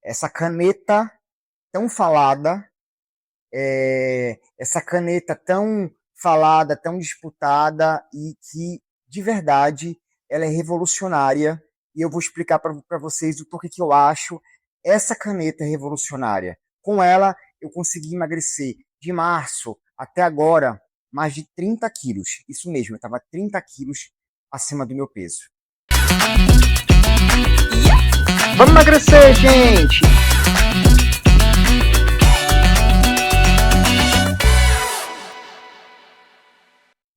essa caneta tão falada, essa caneta tão falada, tão disputada e que, de verdade, ela é revolucionária. E eu vou explicar para vocês o porquê que eu acho essa caneta revolucionária. Com ela, eu consegui emagrecer de março até agora mais de 30 quilos. Isso mesmo, eu estava 30 quilos acima do meu peso. Vamos emagrecer, gente!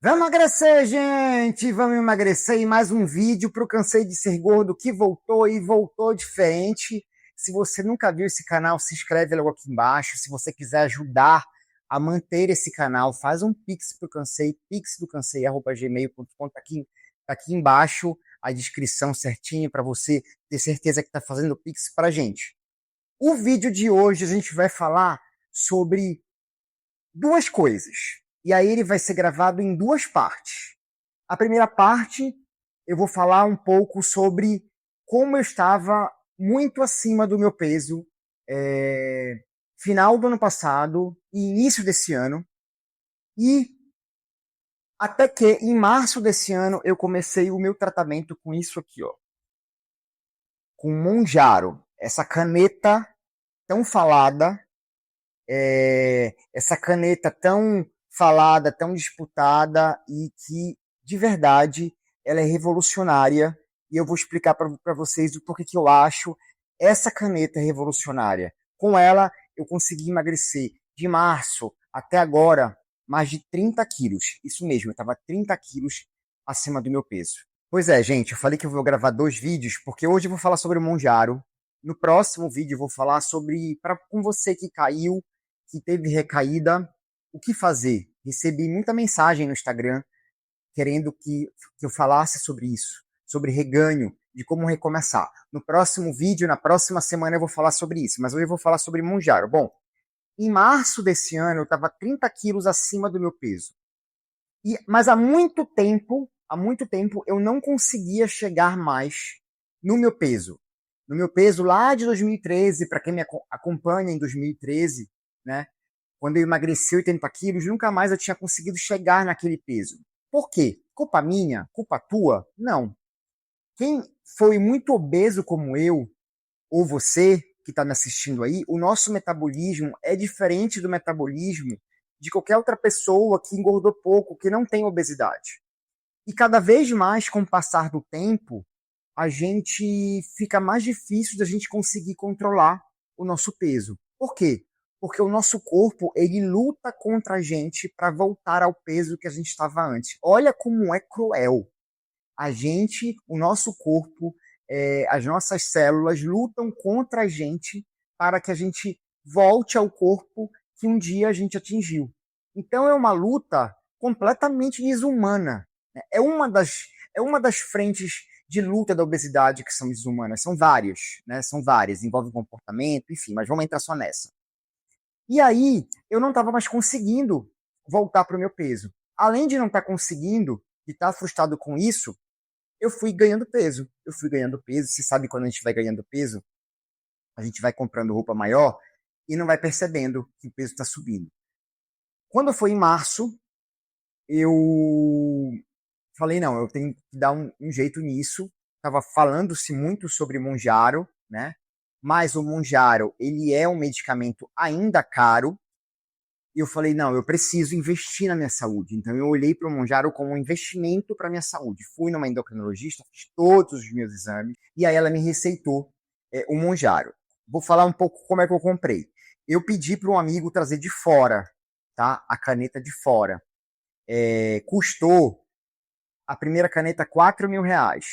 Vamos emagrecer, gente! Vamos emagrecer! E mais um vídeo para o Cansei de Ser Gordo que voltou e voltou diferente. Se você nunca viu esse canal, se inscreve logo aqui embaixo. Se você quiser ajudar a manter esse canal, faz um pix pro Cansei, pixdocansei@gmail.com, tá aqui embaixo a descrição certinho para você ter certeza que está fazendo o pix pra gente. O vídeo de hoje a gente vai falar sobre duas coisas. E aí ele vai ser gravado em duas partes. A primeira parte, eu vou falar um pouco sobre como eu estava muito acima do meu peso final do ano passado e início desse ano. E até que em março desse ano eu comecei o meu tratamento com isso aqui, ó. Com Mounjaro. Essa caneta tão falada, essa caneta tão falada, tão disputada e que, de verdade, ela é revolucionária. E eu vou explicar para vocês o porquê que eu acho essa caneta revolucionária. Com ela, eu consegui emagrecer de março até agora mais de 30 quilos. Isso mesmo, eu estava 30 quilos acima do meu peso. Pois é, gente, eu falei que eu vou gravar dois vídeos, porque hoje eu vou falar sobre o Mounjaro. No próximo vídeo eu vou falar sobre, com você que caiu, que teve recaída, o que fazer. Recebi muita mensagem no Instagram querendo que eu falasse sobre isso, sobre reganho, de como recomeçar. No próximo vídeo, na próxima semana eu vou falar sobre isso, mas hoje eu vou falar sobre Mounjaro. Bom, em março desse ano eu estava 30 quilos acima do meu peso. Mas há muito tempo eu não conseguia chegar mais no meu peso. No meu peso lá de 2013, para quem me acompanha em 2013, né? Quando eu emagreci 80 quilos, nunca mais eu tinha conseguido chegar naquele peso. Por quê? Culpa minha? Culpa tua? Não. Quem foi muito obeso como eu, ou você que está me assistindo aí, o nosso metabolismo é diferente do metabolismo de qualquer outra pessoa que engordou pouco, que não tem obesidade. E cada vez mais, com o passar do tempo, a gente fica mais difícil da gente conseguir controlar o nosso peso. Por quê? Porque o nosso corpo, ele luta contra a gente para voltar ao peso que a gente estava antes. Olha como é cruel. O nosso corpo, as nossas células lutam contra a gente para que a gente volte ao corpo que um dia a gente atingiu. Então é uma luta completamente desumana. É uma das frentes de luta da obesidade que são desumanas. São várias, né? São várias, envolvem comportamento, enfim, mas vamos entrar só nessa. E aí, eu não estava mais conseguindo voltar para o meu peso. Além de não estar conseguindo e estar frustrado com isso, eu fui ganhando peso. Você sabe, quando a gente vai ganhando peso, a gente vai comprando roupa maior e não vai percebendo que o peso está subindo. Quando foi em março, eu falei, não, eu tenho que dar um jeito nisso. Estava falando-se muito sobre Mounjaro, né? Mas o Mounjaro, ele é um medicamento ainda caro. E eu falei, não, eu preciso investir na minha saúde. Então eu olhei para o Mounjaro como um investimento para a minha saúde. Fui numa endocrinologista, fiz todos os meus exames, e aí ela me receitou o Mounjaro. Vou falar um pouco como é que eu comprei. Eu pedi para um amigo trazer de fora, tá? A caneta de fora. Custou a primeira caneta R$4.000.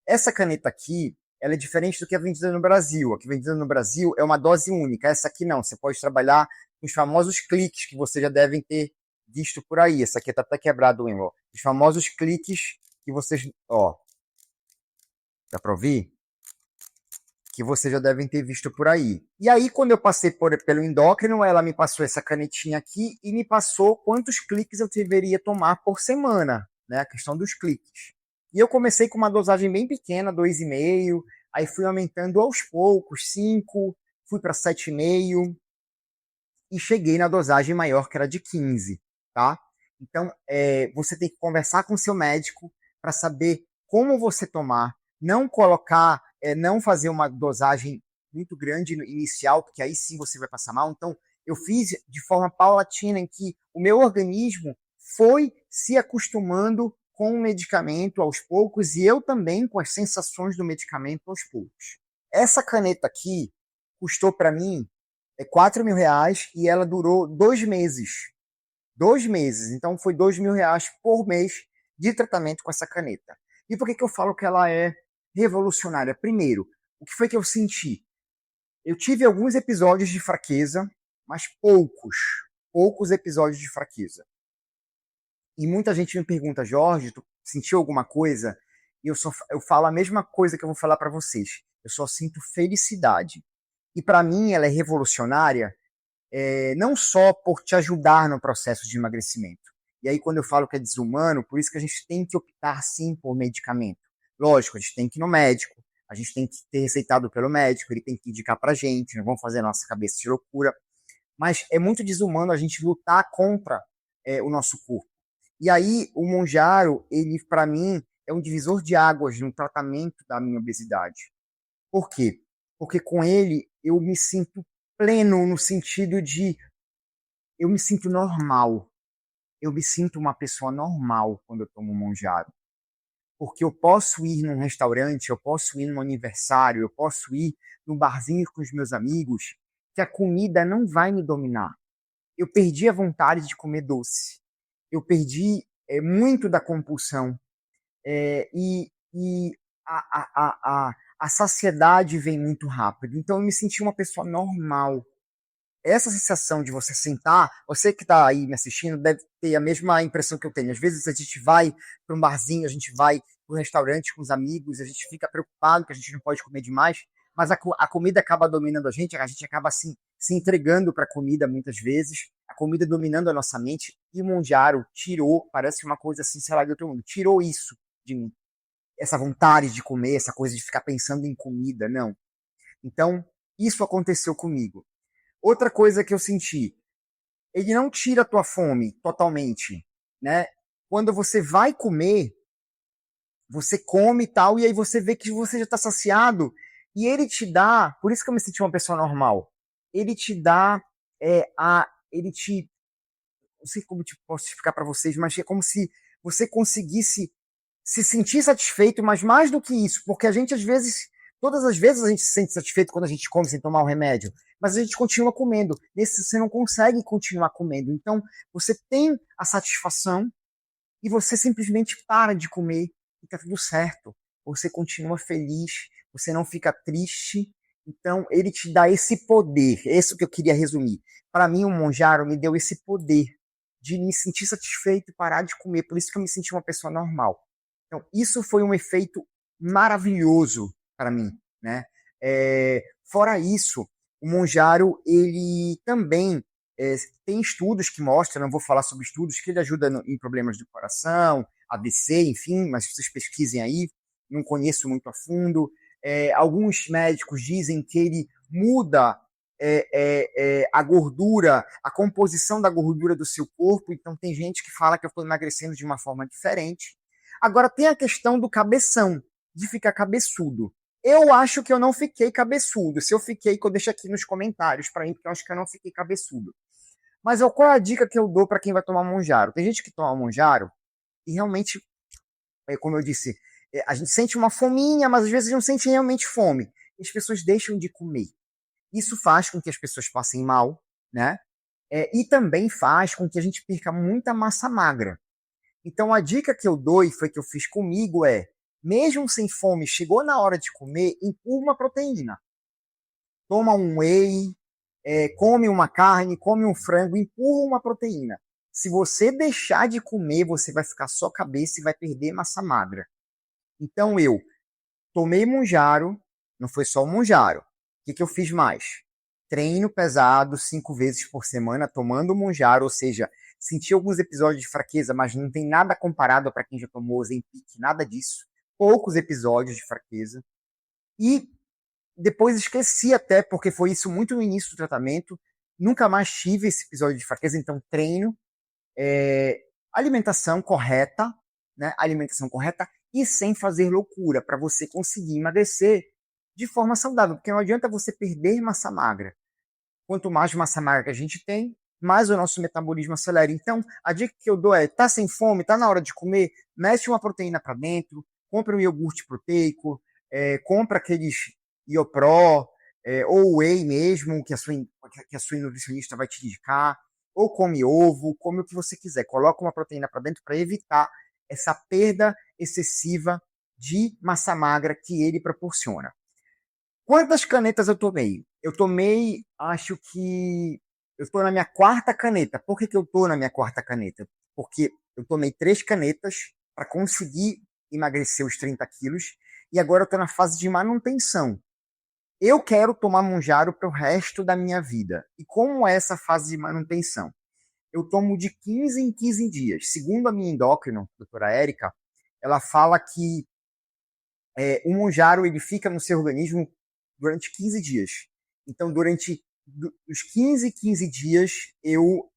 Essa caneta aqui, ela é diferente do que é vendida no Brasil. A que é vendida no Brasil é uma dose única. Essa aqui não. Você pode trabalhar com os famosos cliques que vocês já devem ter visto por aí. Essa aqui tá até quebrado, hein, ó. Os famosos cliques que vocês... Ó. Dá pra ouvir? Que vocês já devem ter visto por aí. E aí, quando eu passei pelo endócrino, ela me passou essa canetinha aqui e me passou quantos cliques eu deveria tomar por semana, né? A questão dos cliques. E eu comecei com uma dosagem bem pequena, 2,5, aí fui aumentando aos poucos, 5, fui para 7,5 e cheguei na dosagem maior, que era de 15, tá? Então, você tem que conversar com o seu médico para saber como você tomar, não colocar, não fazer uma dosagem muito grande no inicial, porque aí sim você vai passar mal. Então, eu fiz de forma paulatina, em que o meu organismo foi se acostumando com o medicamento aos poucos e eu também com as sensações do medicamento aos poucos. Essa caneta aqui custou para mim R$ 4.000 e ela durou 2 meses. 2 meses. Então foi R$ 2.000 por mês de tratamento com essa caneta. E por que eu falo que ela é revolucionária? Primeiro, o que foi que eu senti? Eu tive alguns episódios de fraqueza, mas poucos episódios de fraqueza. E muita gente me pergunta, Jorge, tu sentiu alguma coisa? E eu falo a mesma coisa que eu vou falar para vocês. Eu só sinto felicidade. E para mim ela é revolucionária, não só por te ajudar no processo de emagrecimento. E aí quando eu falo que é desumano, por isso que a gente tem que optar sim por medicamento. Lógico, a gente tem que ir no médico, a gente tem que ter receitado pelo médico, ele tem que indicar pra gente, não vamos fazer a nossa cabeça de loucura. Mas é muito desumano a gente lutar contra o nosso corpo. E aí o Monjaro, ele para mim é um divisor de águas no tratamento da minha obesidade. Por quê? Porque com ele eu me sinto pleno no sentido de eu me sinto normal. Eu me sinto uma pessoa normal quando eu tomo Monjaro. Porque eu posso ir num restaurante, eu posso ir num aniversário, eu posso ir num barzinho com os meus amigos, que a comida não vai me dominar. Eu perdi a vontade de comer doce. Eu perdi muito da compulsão. E a saciedade vem muito rápido. Então eu me senti uma pessoa normal. Essa sensação de você sentar, você que está aí me assistindo deve ter a mesma impressão que eu tenho. Às vezes a gente vai para um barzinho, a gente vai para um restaurante com os amigos, a gente fica preocupado que a gente não pode comer demais, mas a comida acaba dominando a gente acaba assim, se entregando para a comida muitas vezes, a comida dominando a nossa mente, e o Mondiaro tirou, parece uma coisa assim, sei lá, de outro mundo, tirou isso de mim. Essa vontade de comer, essa coisa de ficar pensando em comida, não. Então, isso aconteceu comigo. Outra coisa que eu senti, ele não tira a tua fome totalmente, né? Quando você vai comer, você come e tal, e aí você vê que você já está saciado, e ele te dá, por isso que eu me senti uma pessoa normal, ele te dá, ele te, não sei como posso explicar para vocês, mas é como se você conseguisse se sentir satisfeito, mas mais do que isso, porque a gente às vezes, todas as vezes a gente se sente satisfeito quando a gente come sem tomar o remédio, mas a gente continua comendo. Nesse você não consegue continuar comendo. Então, você tem a satisfação e você simplesmente para de comer e tá tudo certo. Você continua feliz, você não fica triste. Então, ele te dá esse poder. É isso que eu queria resumir. Para mim, o Monjaro me deu esse poder de me sentir satisfeito e parar de comer. Por isso que eu me senti uma pessoa normal. Então, isso foi um efeito maravilhoso para mim, né? Fora isso, o Monjaro, ele também tem estudos que mostram, não vou falar sobre estudos, que ele ajuda em problemas do coração, AVC, enfim, mas vocês pesquisem aí, não conheço muito a fundo. Alguns médicos dizem que ele muda a gordura, a composição da gordura do seu corpo, então tem gente que fala que eu estou emagrecendo de uma forma diferente. Agora tem a questão do cabeção, de ficar cabeçudo. Eu acho que eu não fiquei cabeçudo. Se eu fiquei, eu deixo aqui nos comentários para mim, porque eu acho que eu não fiquei cabeçudo. Mas qual é a dica que eu dou para quem vai tomar Monjaro? Tem gente que toma Monjaro e realmente, como eu disse, a gente sente uma fominha, mas às vezes não sente realmente fome. E as pessoas deixam de comer. Isso faz com que as pessoas passem mal, né? E também faz com que a gente perca muita massa magra. Então a dica que eu dou e foi que eu fiz comigo mesmo sem fome, chegou na hora de comer, empurra uma proteína. Toma um whey, come uma carne, come um frango, empurra uma proteína. Se você deixar de comer, você vai ficar só cabeça e vai perder massa magra. Então eu tomei Monjaro, não foi só o Monjaro. O que eu fiz mais? Treino pesado 5 vezes por semana, tomando Monjaro, ou seja, senti alguns episódios de fraqueza, mas não tem nada comparado para quem já tomou Ozempic, nada disso. Poucos episódios de fraqueza. E depois esqueci até, porque foi isso muito no início do tratamento. Nunca mais tive esse episódio de fraqueza, então treino, é, alimentação correta, né? Alimentação correta e sem fazer loucura, para você conseguir emagrecer de forma saudável, porque não adianta você perder massa magra. Quanto mais massa magra a gente tem, mais o nosso metabolismo acelera. Então, a dica que eu dou é, tá sem fome, tá na hora de comer, mete uma proteína para dentro, compra um iogurte proteico, compra aqueles Iopro, ou whey mesmo, que a sua nutricionista vai te indicar, ou come ovo, come o que você quiser. Coloca uma proteína para dentro para evitar essa perda excessiva de massa magra que ele proporciona. Quantas canetas eu tomei? Eu tomei, acho que. Eu estou na minha quarta caneta. Por que eu estou na minha quarta caneta? Porque eu tomei 3 canetas para conseguir emagrecer os 30 quilos e agora eu estou na fase de manutenção. Eu quero tomar Monjaro para o resto da minha vida. E como é essa fase de manutenção? Eu tomo de 15 em 15 dias. Segundo a minha endócrina, a doutora Érica, ela fala que o Monjaro ele fica no seu organismo durante 15 dias. Então, durante os 15 dias, eu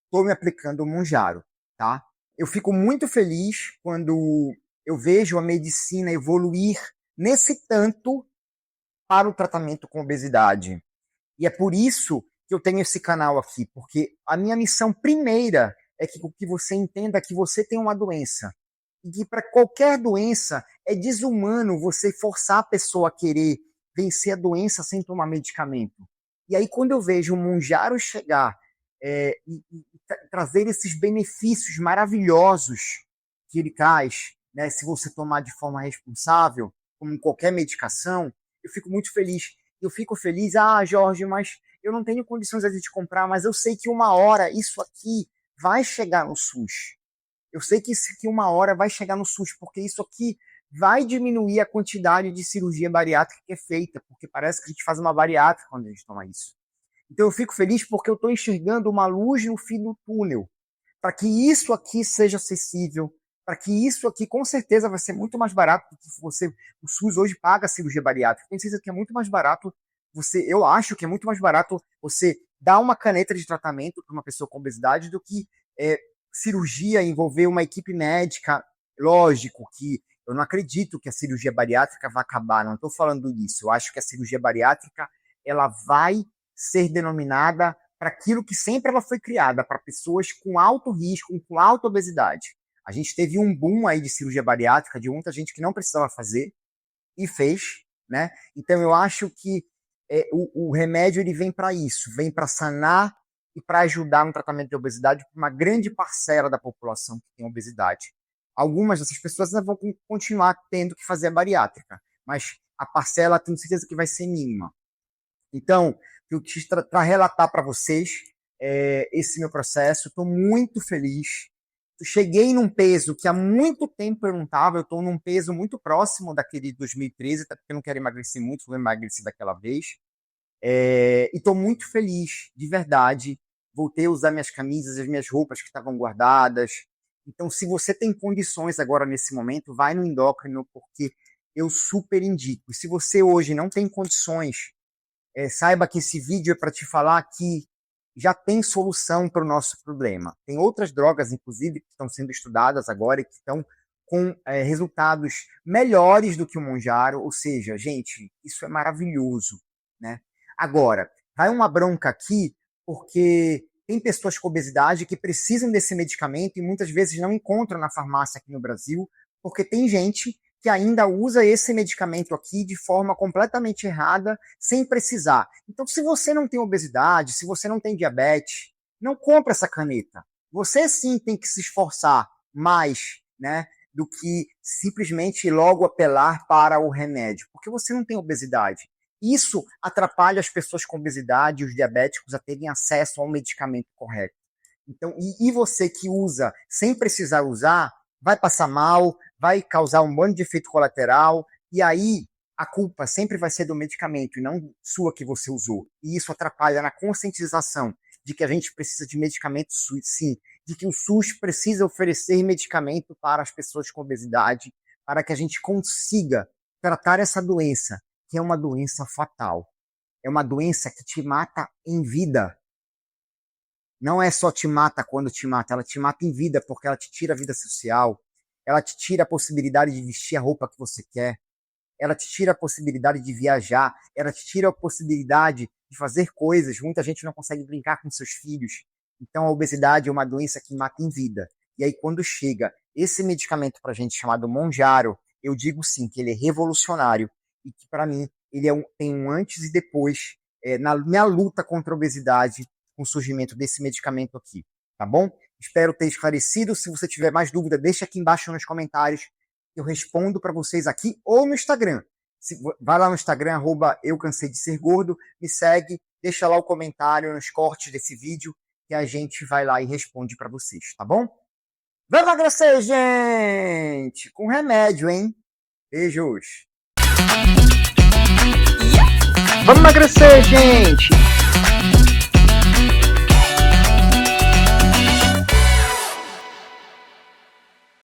estou me aplicando o Monjaro, tá? Eu fico muito feliz quando eu vejo a medicina evoluir nesse tanto para o tratamento com obesidade. E é por isso que eu tenho esse canal aqui, porque a minha missão primeira é que você entenda que você tem uma doença. E que para qualquer doença é desumano você forçar a pessoa a querer vencer a doença sem tomar medicamento. E aí, quando eu vejo o Monjaro chegar e trazer esses benefícios maravilhosos que ele traz, né, se você tomar de forma responsável, como qualquer medicação, eu fico muito feliz. Eu fico feliz, Jorge, mas eu não tenho condições de comprar, mas eu sei que uma hora isso aqui vai chegar no SUS. Eu sei que isso aqui uma hora vai chegar no SUS, porque isso aqui vai diminuir a quantidade de cirurgia bariátrica que é feita, porque parece que a gente faz uma bariátrica quando a gente toma isso. Então eu fico feliz porque eu estou enxergando uma luz no fim do túnel, para que isso aqui seja acessível, para que isso aqui com certeza vai ser muito mais barato do que você. O SUS hoje paga a cirurgia bariátrica. Tenho certeza que é muito mais barato eu acho que é muito mais barato você dar uma caneta de tratamento para uma pessoa com obesidade do que cirurgia envolver uma equipe médica. Lógico que eu não acredito que a cirurgia bariátrica vai acabar, não estou falando disso. Eu acho que a cirurgia bariátrica ela vai ser denominada para aquilo que sempre ela foi criada, para pessoas com alto risco, com alta obesidade. A gente teve um boom aí de cirurgia bariátrica, de muita gente que não precisava fazer e fez, né? Então eu acho que o remédio ele vem para isso, vem para sanar e para ajudar no tratamento de obesidade para uma grande parcela da população que tem obesidade. Algumas dessas pessoas ainda vão continuar tendo que fazer a bariátrica, mas a parcela tenho certeza que vai ser mínima. Então, eu quis relatar para vocês esse meu processo. Estou muito feliz. Cheguei num peso que há muito tempo eu não estava. Eu estou num peso muito próximo daquele de 2013, até porque eu não quero emagrecer muito, vou emagrecer daquela vez. E estou muito feliz, de verdade. Voltei a usar minhas camisas, as minhas roupas que estavam guardadas. Então, se você tem condições agora nesse momento, vai no endócrino, porque eu super indico. E se você hoje não tem condições, saiba que esse vídeo é para te falar que já tem solução para o nosso problema. Tem outras drogas, inclusive, que estão sendo estudadas agora e que estão com resultados melhores do que o Monjaro. Ou seja, gente, isso é maravilhoso, né? Agora, vai uma bronca aqui, porque tem pessoas com obesidade que precisam desse medicamento e muitas vezes não encontram na farmácia aqui no Brasil, porque tem gente que ainda usa esse medicamento aqui de forma completamente errada, sem precisar. Então, se você não tem obesidade, se você não tem diabetes, não compra essa caneta. Você sim tem que se esforçar mais, né, do que simplesmente logo apelar para o remédio, porque você não tem obesidade. Isso atrapalha as pessoas com obesidade e os diabéticos a terem acesso ao medicamento correto. Então, e você que usa sem precisar usar, vai passar mal, vai causar um monte de efeito colateral, e aí a culpa sempre vai ser do medicamento e não sua que você usou. E isso atrapalha na conscientização de que a gente precisa de medicamento sim, de que o SUS precisa oferecer medicamento para as pessoas com obesidade, para que a gente consiga tratar essa doença, que é uma doença fatal. É uma doença que te mata em vida. Não é só te mata quando te mata, ela te mata em vida, porque ela te tira a vida social, ela te tira a possibilidade de vestir a roupa que você quer, ela te tira a possibilidade de viajar, ela te tira a possibilidade de fazer coisas. Muita gente não consegue brincar com seus filhos. Então a obesidade é uma doença que mata em vida. E aí quando chega esse medicamento pra gente chamado Mounjaro, eu digo sim que ele é revolucionário e que para mim ele tem um antes e depois na minha luta contra a obesidade com o surgimento desse medicamento aqui, tá bom? Espero ter esclarecido. Se você tiver mais dúvida, deixa aqui embaixo nos comentários. Eu respondo para vocês aqui ou no Instagram. Vai lá no Instagram, @eucanseiddesergordo, me segue, deixa lá o comentário nos cortes desse vídeo que a gente vai lá e responde para vocês, tá bom? Vamos emagrecer, gente! Com remédio, hein? Beijos! Vamos emagrecer, gente!